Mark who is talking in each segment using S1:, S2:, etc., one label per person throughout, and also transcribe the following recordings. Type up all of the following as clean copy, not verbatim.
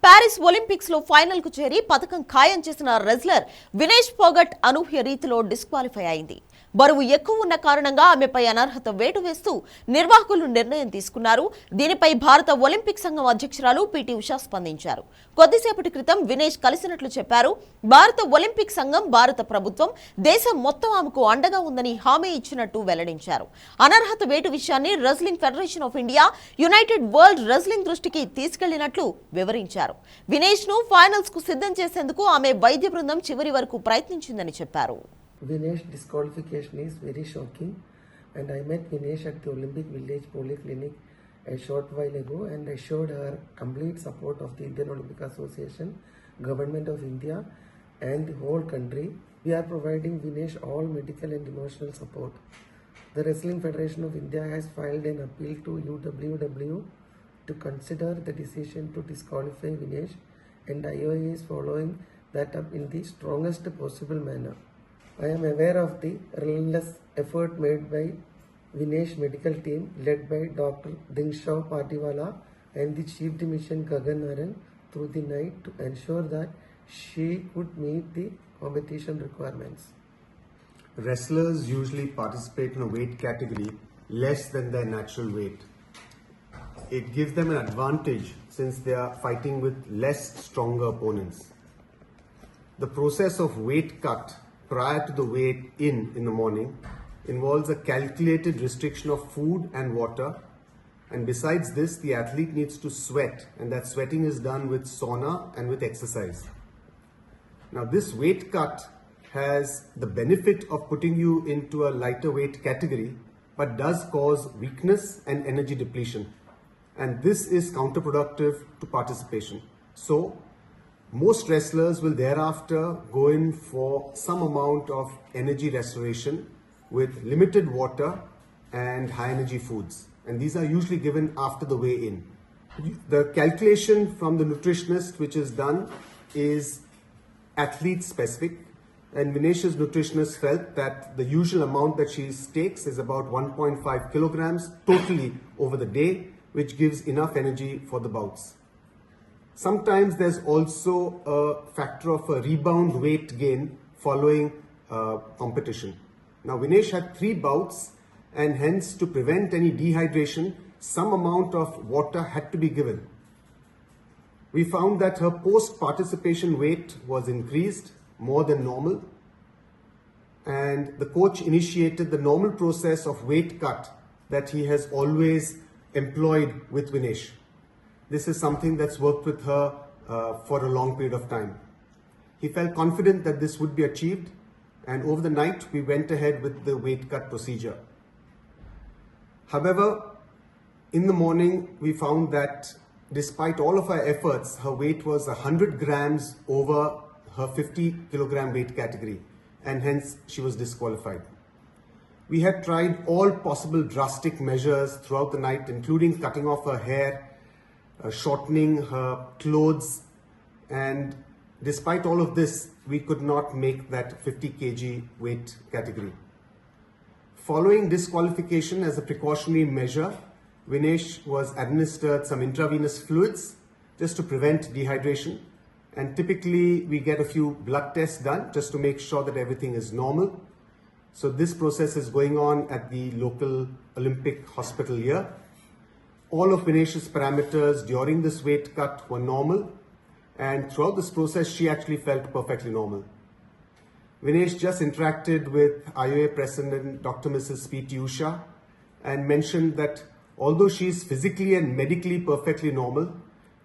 S1: Paris Olympics లో final కు చేరి పతకం ఖాయం చేసిన రెజ్లర్ వినేష్ ఫోగట్ అనూహ్య రీతిలో డిస్క్వాలిఫై అయింది. బరువు ఎక్కువ ఉన్న కారణంగా ఆమెపై అనర్హత వేటు వేస్తూ నిర్వాహకులు నిర్ణయం తీసుకున్నారు. దీనిపై భారత ఒలింపిక్ సంఘం అధ్యక్షురాలు పీటీ ఉషా స్పందించారు. కొద్దిసేపటి క్రితం వినేష్ కలిసినట్లు చెప్పారు. భారత ఒలింపిక్ సంఘం, భారత ప్రభుత్వం, దేశం మొత్తం ఆమెకు అండగా ఉందని హామీ ఇచ్చినట్టు వెల్లడించారు. అనర్హత వేటు విషయాన్ని wrestling federation of India, United world wrestling దృష్టికి తీసుకెళ్లినట్లు వివరించారు. వినేష్ ను ఫైనల్స్ కు సిద్ధం చేసేందుకు ఆమె వైద్య బృందం చివరి వరకు ప్రయత్నించిందని చెప్పారు.
S2: Vinesh disqualification is very shocking, and I met Vinesh at the Olympic Village Polyclinic a short while ago and assured her complete support of the Indian Olympic Association, Government of India and the whole country. We are providing Vinesh all medical and emotional support. The Wrestling Federation of India has filed an appeal to UWW to consider the decision to disqualify Vinesh, and IOA is following that up in the strongest possible manner. I am aware of the relentless effort made by Vinesh medical team led by Dr. Dingshaw Patiwala and the Chief Dimission Gagan Naran through the night to ensure that she could meet the competition requirements.
S3: Wrestlers usually participate in a weight category less than their natural weight. It gives them an advantage since they are fighting with less stronger opponents. The process of weight cut prior to the weight in the morning involves a calculated restriction of food and water, and besides this the athlete needs to sweat, and that sweating is done with sauna and with exercise. Now this weight cut has the benefit of putting you into a lighter weight category but does cause weakness and energy depletion, and this is counterproductive to participation. So most wrestlers will thereafter go in for some amount of energy restoration with limited water and high energy foods, and these are usually given after the weigh in. The calculation from the nutritionist which is done is athlete specific, and Vinesh's nutritionist felt that the usual amount that she takes is about 1.5 kilograms totally over the day, which gives enough energy for the bouts. Sometimes there's also a factor of a rebound weight gain following competition. Now Vinesh had 3 bouts, and hence to prevent any dehydration, some amount of water had to be given. We found that her post-participation weight was increased more than normal, and the coach initiated the normal process of weight cut that he has always employed with Vinesh. This is something that's worked with her for a long period of time. He felt confident that this would be achieved, and over the night we went ahead with the weight cut procedure. However, in the morning we found that despite all of our efforts, her weight was 100 grams over her 50 kilogram weight category, and hence she was disqualified. We had tried all possible drastic measures throughout the night, including cutting off her hair, shortening her clothes, and despite all of this we could not make that 50 kg weight category. Following disqualification, as a precautionary measure, Vinesh was administered some intravenous fluids just to prevent dehydration, and typically we get a few blood tests done just to make sure that everything is normal. So this process is going on at the local Olympic hospital here. All of Vinesh's parameters during this weight cut were normal, and throughout this process she actually felt perfectly normal. Vinesh just interacted with IOA President Dr. Mrs. P.T. Usha and mentioned that although she is physically and medically perfectly normal,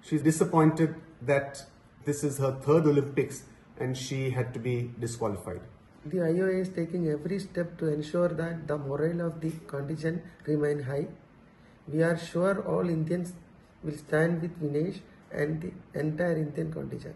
S3: she is disappointed that this is her 3rd Olympics and she had to be disqualified.
S2: The IOA is taking every step to ensure that the morale of the contingent remain high. We are sure all Indians will stand with Vinesh and the entire Indian contingent.